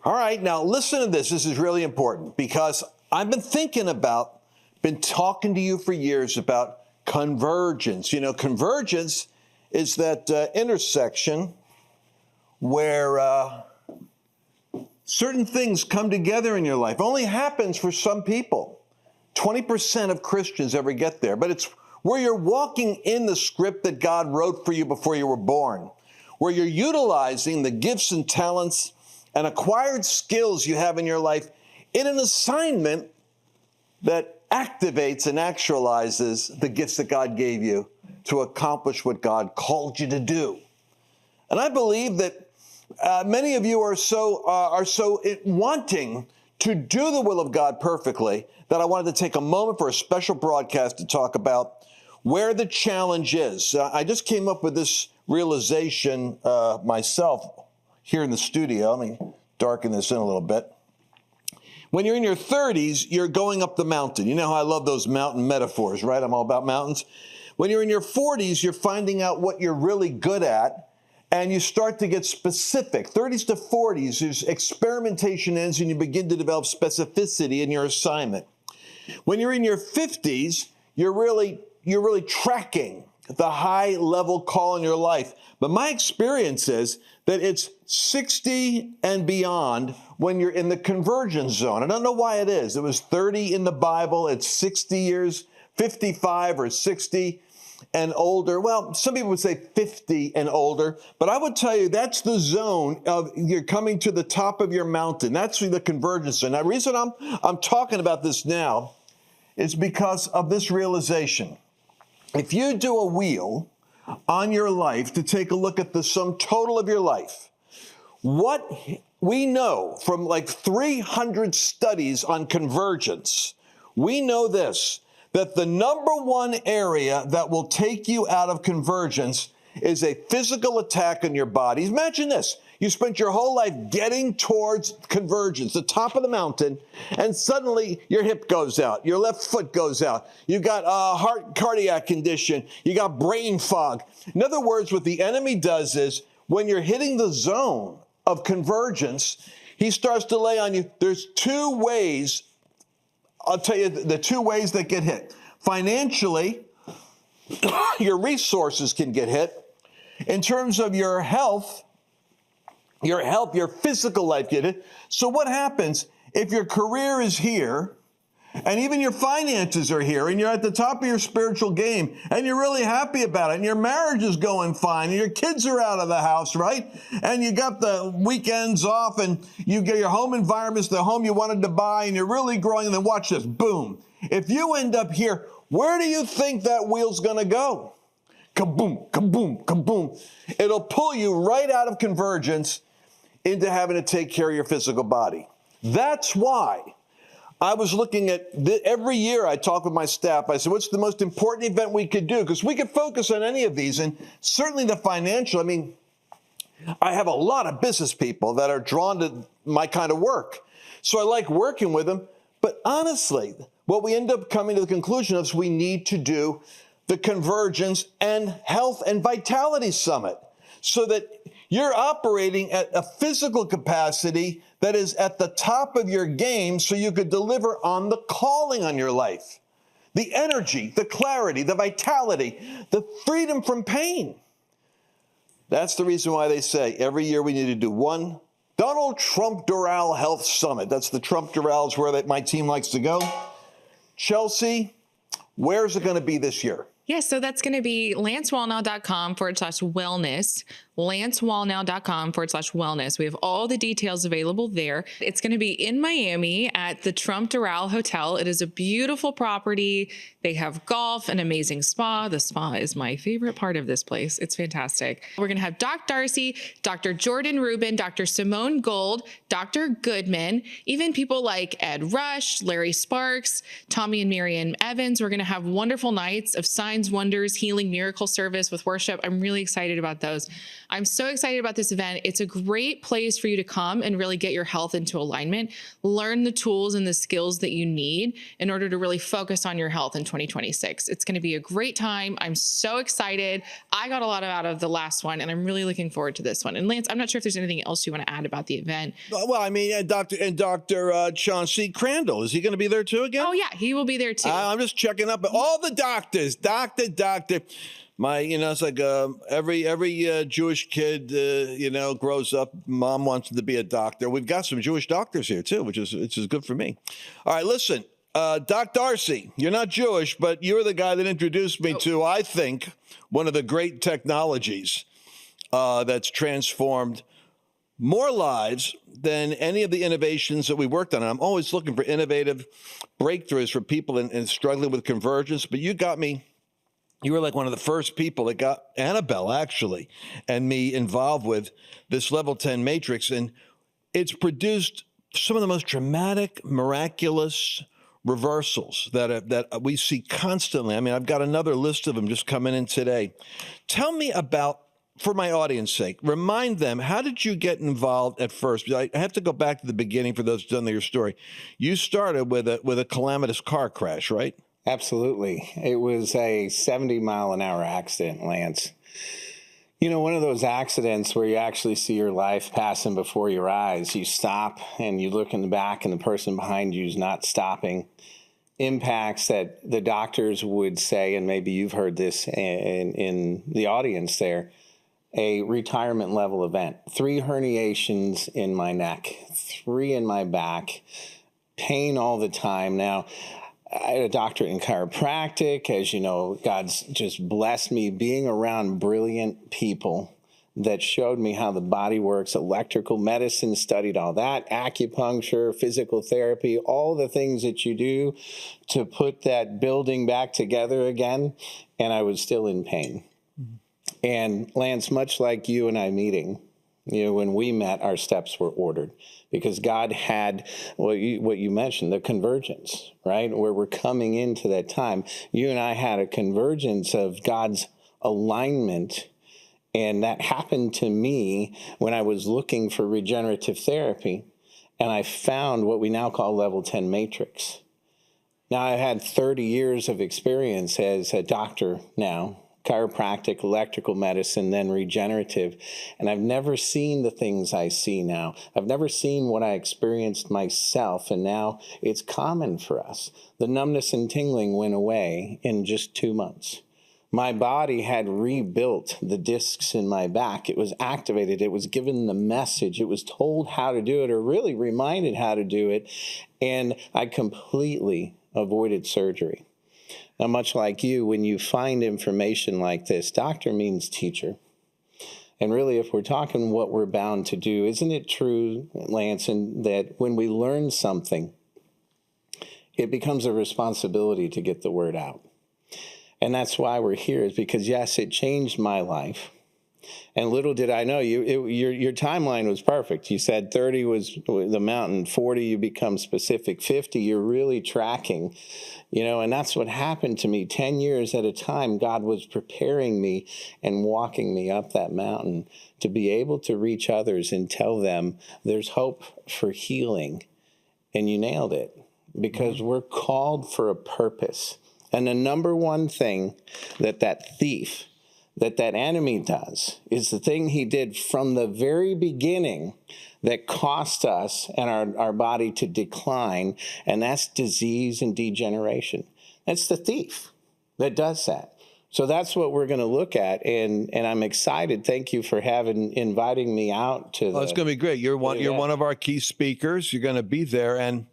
All right, now listen to this. This is really important because I've been talking to you for years about convergence. You know, convergence is that intersection where certain things come together in your life. Only happens for some people. 20% of Christians ever get there, but it's where you're walking in the script that God wrote for you before you were born, where you're utilizing the gifts and talents and acquired skills you have in your life in an assignment that activates and actualizes the gifts that God gave you to accomplish what God called you to do. And I believe that many of you are so wanting to do the will of God perfectly that I wanted to take a moment for a special broadcast to talk about where the challenge is. I just came up with this realization myself here in the studio. Let me darken this in a little bit. When you're in your 30s, you're going up the mountain. You know how I love those mountain metaphors, right? I'm all about mountains. When you're in your 40s, you're finding out what you're really good at, and you start to get specific. 30s to 40s, there's experimentation ends, and you begin to develop specificity in your assignment. When you're in your 50s, you're really tracking the high-level call in your life. But my experience is that it's 60 and beyond when you're in the convergence zone. I don't know why it is. It was 30 in the Bible. It's 60 years, 55 or 60 and older. Well, some people would say 50 and older, but I would tell you that's the zone of you're coming to the top of your mountain. That's the convergence zone. Now, the reason I'm talking about this now is because of this realization. If you do a wheel on your life to take a look at the sum total of your life, what we know from like 300 studies on convergence, we know this, that the number one area that will take you out of convergence is a physical attack on your body. Imagine this. You spent your whole life getting towards convergence, the top of the mountain, and suddenly your hip goes out, your left foot goes out, you got a cardiac condition, you got brain fog. In other words, what the enemy does is when you're hitting the zone of convergence, he starts to lay on you. There's two ways, I'll tell you the two ways that get hit. Financially, your resources can get hit. In terms of your health, your physical life get hit. So what happens if your career is here and even your finances are here and you're at the top of your spiritual game and you're really happy about it and your marriage is going fine and your kids are out of the house, right? And you got the weekends off and you get your home environment's the home you wanted to buy and you're really growing, and then watch this, boom. If you end up here, where do you think that wheel's going to go? Kaboom, kaboom, kaboom. It'll pull you right out of convergence into having to take care of your physical body. That's why I was looking at, every year I talk with my staff, I said, what's the most important event we could do? Because we could focus on any of these, and certainly the financial. I mean, I have a lot of business people that are drawn to my kind of work. So I like working with them. But honestly, what we end up coming to the conclusion of is we need to do the Convergence and Health and Vitality Summit so that you're operating at a physical capacity that is at the top of your game so you could deliver on the calling on your life. The energy, the clarity, the vitality, the freedom from pain. That's the reason why they say every year we need to do one Donald Trump Doral Health Summit. That's the Trump Dorals where my team likes to go. Chelsea, where's it going to be this year? Yeah, so that's going to be lancewallnau.com/wellness, lancewallnau.com/wellness. We have all the details available there. It's going to be in Miami at the Trump Doral Hotel. It is a beautiful property. They have golf, an amazing spa. The spa is my favorite part of this place. It's fantastic. We're going to have Doc Darcy, Dr. Jordan Rubin, Dr. Simone Gold, Dr. Goodman, even people like Ed Rush, Larry Sparks, Tommy and Marianne Evans. We're going to have wonderful nights of science, signs, wonders, healing, miracle service with worship. I'm really excited about those. I'm so excited about this event. It's a great place for you to come and really get your health into alignment, learn the tools and the skills that you need in order to really focus on your health in 2026. It's going to be a great time. I'm so excited. I got a lot out of the last one, and I'm really looking forward to this one. And Lance, I'm not sure if there's anything else you want to add about the event. Well, I mean, Dr. Chauncey Crandall, is he going to be there too again? Oh yeah, he will be there too. I'm just checking up. All the doctors, doctor. My, it's like every Jewish kid, grows up. Mom wants to be a doctor. We've got some Jewish doctors here too, which is good for me. All right, listen, Doc Darcy, you're not Jewish, but you're the guy that introduced me to, I think, one of the great technologies that's transformed more lives than any of the innovations that we worked on. And I'm always looking for innovative breakthroughs for people in struggling with convergence. But you got me. You were like one of the first people that got Annabelle, actually, and me involved with this level 10 matrix. And it's produced some of the most dramatic, miraculous reversals that we see constantly. I mean, I've got another list of them just coming in today. Tell me about, for my audience sake, remind them, how did you get involved at first? I have to go back to the beginning for those who don't know your story. You started with a calamitous car crash, right? Absolutely. It was a 70-mile-an-hour accident, Lance. One of those accidents where you actually see your life passing before your eyes. You stop and you look in the back and the person behind you is not stopping. Impacts that the doctors would say, and maybe you've heard this in the audience there, a retirement level event. 3 herniations in my neck, 3 in my back, pain all the time. Now, I had a doctorate in chiropractic. As you know, God's just blessed me being around brilliant people that showed me how the body works. Electrical medicine, studied all that, acupuncture, physical therapy, all the things that you do to put that building back together again. And I was still in pain. And Lance, much like you and I meeting, when we met, our steps were ordered because God had what you mentioned, the convergence, right? Where we're coming into that time. You and I had a convergence of God's alignment. And that happened to me when I was looking for regenerative therapy. And I found what we now call level 10 matrix. Now, I had 30 years of experience as a doctor now, chiropractic, electrical medicine, then regenerative. And I've never seen the things I see now. I've never seen what I experienced myself. And now it's common for us. The numbness and tingling went away in just 2 months. My body had rebuilt the discs in my back. It was activated. It was given the message. It was told how to do it, or really reminded how to do it. And I completely avoided surgery. Now, much like you, when you find information like this, doctor means teacher. And really, if we're talking what we're bound to do, isn't it true, Lance, that when we learn something, it becomes a responsibility to get the word out? And that's why we're here, is because, yes, it changed my life. And little did I know, your timeline was perfect. You said 30 was the mountain, 40 you become specific, 50 you're really tracking, and that's what happened to me. 10 years at a time, God was preparing me and walking me up that mountain to be able to reach others and tell them there's hope for healing. And you nailed it, because we're called for a purpose. And the number one thing that thief, that enemy does, is the thing he did from the very beginning that cost us and our body to decline, and that's disease and degeneration. That's the thief that does that. So that's what we're going to look at, and I'm excited. Thank you for inviting me out to. It's going to be great. You're one of our key speakers. You're going to be there, and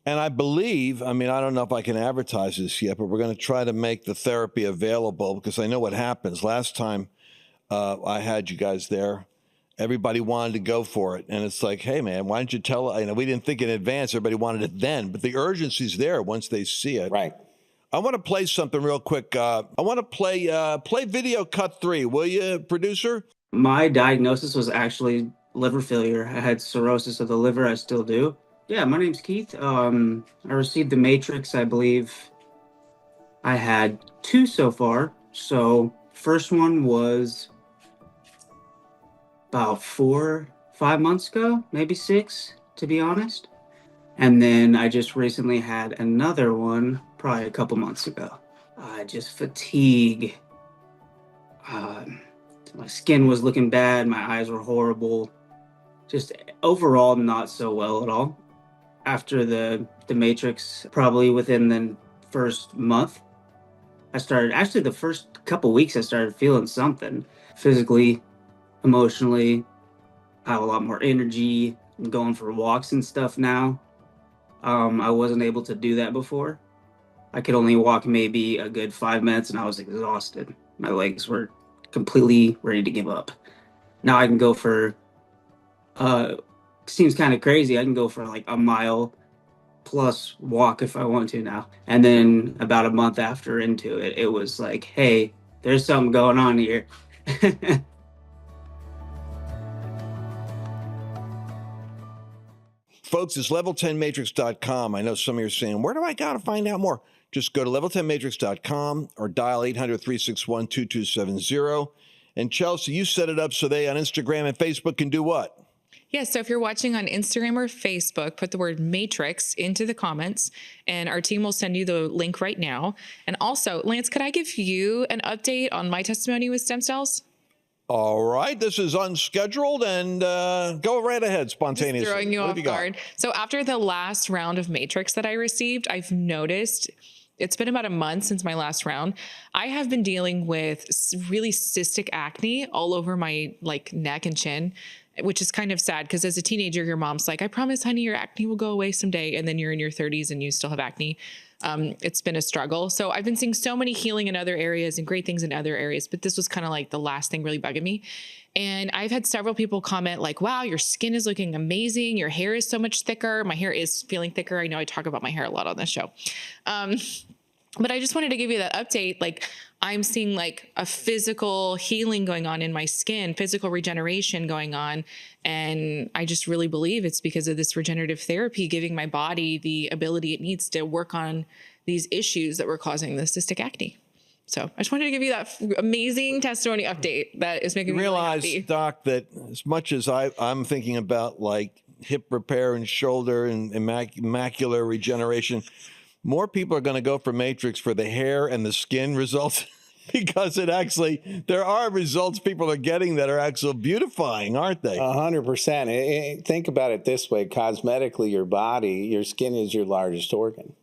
I believe, I don't know if I can advertise this yet, but we're going to try to make the therapy available, because I know what happens. Last time I had you guys there, everybody wanted to go for it. And it's like, hey, man, why didn't you tell? We didn't think in advance. Everybody wanted it then. But the urgency's there once they see it. Right. I want to play something real quick. I want to play video cut 3. Will you, producer? My diagnosis was actually liver failure. I had cirrhosis of the liver. I still do. Yeah, my name's Keith. I received the Matrix, I believe, I had 2 so far. So first one was about 4, 5 months ago, maybe 6, to be honest. And then I just recently had another one probably a couple months ago. Just fatigue. Uh, my skin was looking bad. My eyes were horrible. Just overall not so well at all. After the Matrix, probably within the first month, I started, actually the first couple weeks, I started feeling something physically, emotionally. I have a lot more energy. I'm going for walks and stuff now. I wasn't able to do that before. I could only walk maybe a good 5 minutes and I was exhausted. My legs were completely ready to give up. Now I can go for, uh, seems kind of crazy. I can go for like a mile plus walk if I want to now. And then about a month after into it, it was like, hey, there's something going on here. Folks, it's level10matrix.com. I know some of you are saying, where do I go to find out more? Just go to level10matrix.com or dial 800-361-2270. And Chelsea, you set it up so they on Instagram and Facebook can do what? Yeah, so if you're watching on Instagram or Facebook, put the word Matrix into the comments and our team will send you the link right now. And also, Lance, could I give you an update on my testimony with stem cells? All right, this is unscheduled and go right ahead spontaneously. Just throwing you What off have got? guard. So after the last round of Matrix that I received, I've noticed it's been about a month since my last round. I have been dealing with really cystic acne all over my like neck and chin, which is kind of sad because as a teenager, your mom's like, I promise, honey, your acne will go away someday. And then you're in your 30s and you still have acne. It's been a struggle. So I've been seeing so many healing in other areas and great things in other areas, but this was kind of like the last thing really bugging me. And I've had several people comment like, wow, your skin is looking amazing. Your hair is so much thicker. My hair is feeling thicker. I know I talk about my hair a lot on this show. But I just wanted to give you that update. Like I'm seeing like a physical healing going on in my skin, physical regeneration going on. And I just really believe it's because of this regenerative therapy giving my body the ability it needs to work on these issues that were causing the cystic acne. So I just wanted to give you that amazing testimony update that is making me Realize, really happy. Doc, that as much as I'm thinking about like hip repair and shoulder and macular regeneration, more people are going to go for Matrix for the hair and the skin results because there are results people are getting that are actually beautifying, aren't they? 100%. Think about it this way. Cosmetically, your skin is your largest organ,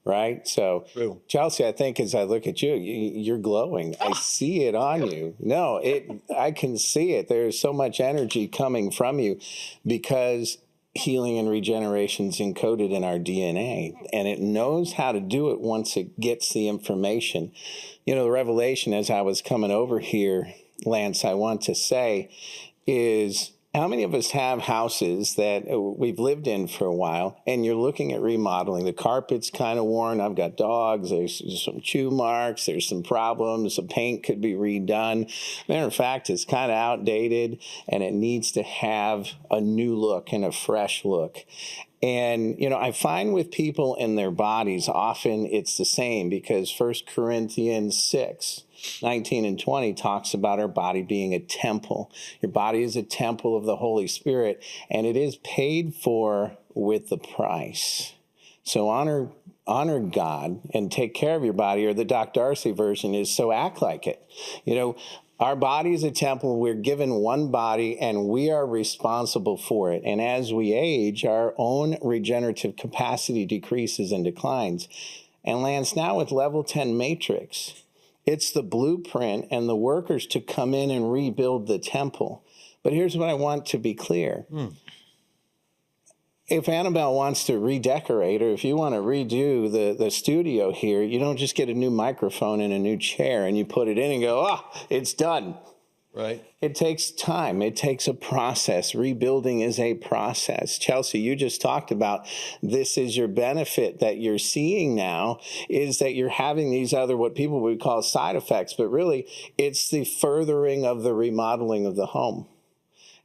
right? So, True. Chelsea, I think as I look at you, you're glowing. I see it on you. No, I can see it. There's so much energy coming from you because healing and regeneration is encoded in our DNA, and it knows how to do it once it gets the information. You know, the revelation as I was coming over here, Lance, I want to say is how many of us have houses that we've lived in for a while and you're looking at remodeling? The carpet's kind of worn. I've got dogs. There's some chew marks. There's some problems. The paint could be redone. Matter of fact, it's kind of outdated and it needs to have a new look and a fresh look. And, you know, I find with people in their bodies, often it's the same because 1 Corinthians 6:19-20 talks about our body being a temple. Your body is a temple of the Holy Spirit, and it is paid for with the price. So honor God and take care of your body, or the Doc Darcy version is so act like it. You know, our body is a temple. We're given one body, and we are responsible for it. And as we age, our own regenerative capacity decreases and declines. And Lance, now with Level 10 Matrix, it's the blueprint and the workers to come in and rebuild the temple. But here's what I want to be clear. If Annabelle wants to redecorate, or if you want to redo the studio here, you don't just get a new microphone and a new chair and you put it in and go, it's done. Right. It takes time. It takes a process. Rebuilding is a process. Chelsea, you just talked about this is your benefit that you're seeing now is that you're having these other, what people would call side effects, but really it's the furthering of the remodeling of the home.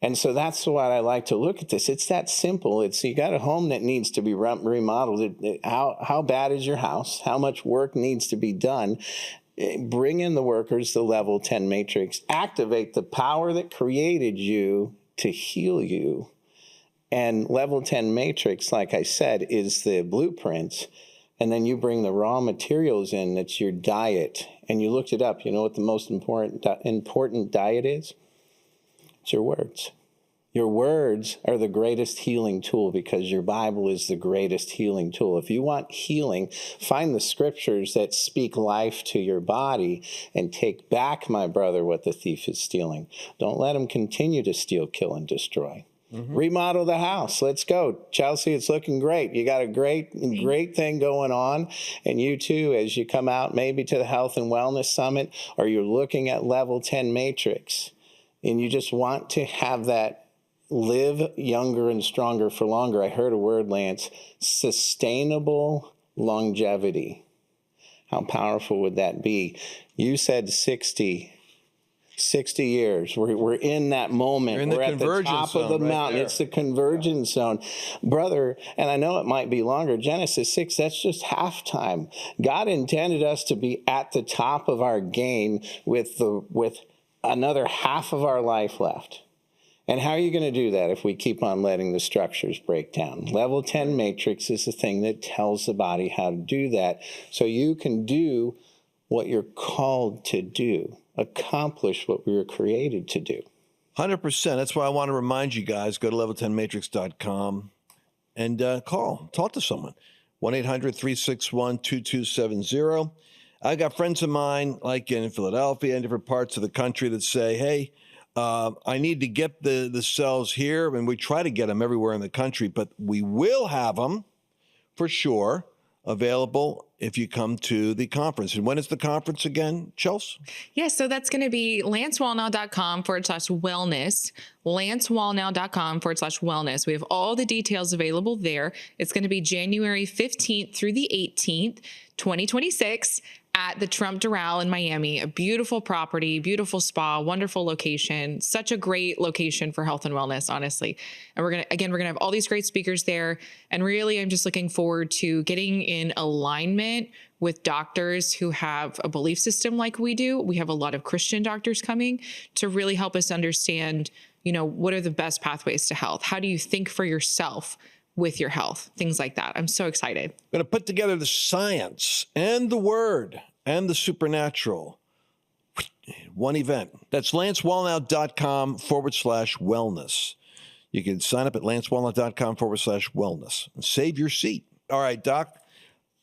And so that's why I like to look at this. It's that simple. It's you got a home that needs to be remodeled. How bad is your house? How much work needs to be done? Bring in the workers, the level 10 matrix. Activate the power that created you to heal you. And level 10 matrix, like I said, is the blueprint. And then you bring the raw materials in. That's your diet. And you looked it up. You know what the most important diet is? It's your words. Your words are the greatest healing tool because your Bible is the greatest healing tool. If you want healing, find the scriptures that speak life to your body and take back, my brother, what the thief is stealing. Don't let him continue to steal, kill, and destroy. Mm-hmm. Remodel the house. Let's go. Chelsea, it's looking great. You got a great thing going on. And you too, as you come out maybe to the Health and Wellness Summit, or you're looking at Level 10 Matrix, and you just want to have that live younger and stronger for longer. I heard a word, Lance, sustainable longevity. How powerful would that be? You said 60 years. We're in that moment. We're at the top of the mountain. It's the convergence zone. Brother, and I know it might be longer, Genesis 6, that's just halftime. God intended us to be at the top of our game with another half of our life left. And how are you going to do that if we keep on letting the structures break down? Level 10 matrix is the thing that tells the body how to do that so you can do what you're called to do, accomplish what we were created to do. 100%. That's why I want to remind you guys, go to level10matrix.com and talk to someone. 1-800-361-2270. I got friends of mine, like in Philadelphia and different parts of the country, that say, hey, I need to get the cells here, and we try to get them everywhere in the country, but we will have them for sure available if you come to the conference. And when is the conference again, Chelsea? Yeah, so that's going to be lancewallnau.com/wellness, lancewallnau.com/wellness. We have all the details available there. It's going to be January 15th through the 18th, 2026. At the Trump Doral in Miami, a beautiful property, beautiful spa, wonderful location, such a great location for health and wellness, honestly. And we're going to have all these great speakers there. And really, I'm just looking forward to getting in alignment with doctors who have a belief system like we do. We have a lot of Christian doctors coming to really help us understand, what are the best pathways to health? How do you think for yourself with your health, things like that. I'm so excited. I'm going to put together the science and the word and the supernatural. One event. That's lancewallnau.com/wellness. You can sign up at lancewallnau.com/wellness and save your seat. All right, Doc,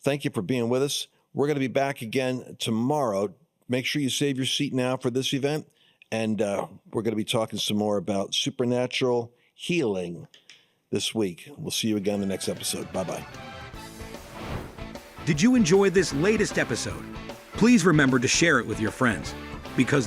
thank you for being with us. We're going to be back again tomorrow. Make sure you save your seat now for this event. And we're going to be talking some more about supernatural healing this week. We'll see you again in the next episode. Bye-bye. Did you enjoy this latest episode? Please remember to share it with your friends, because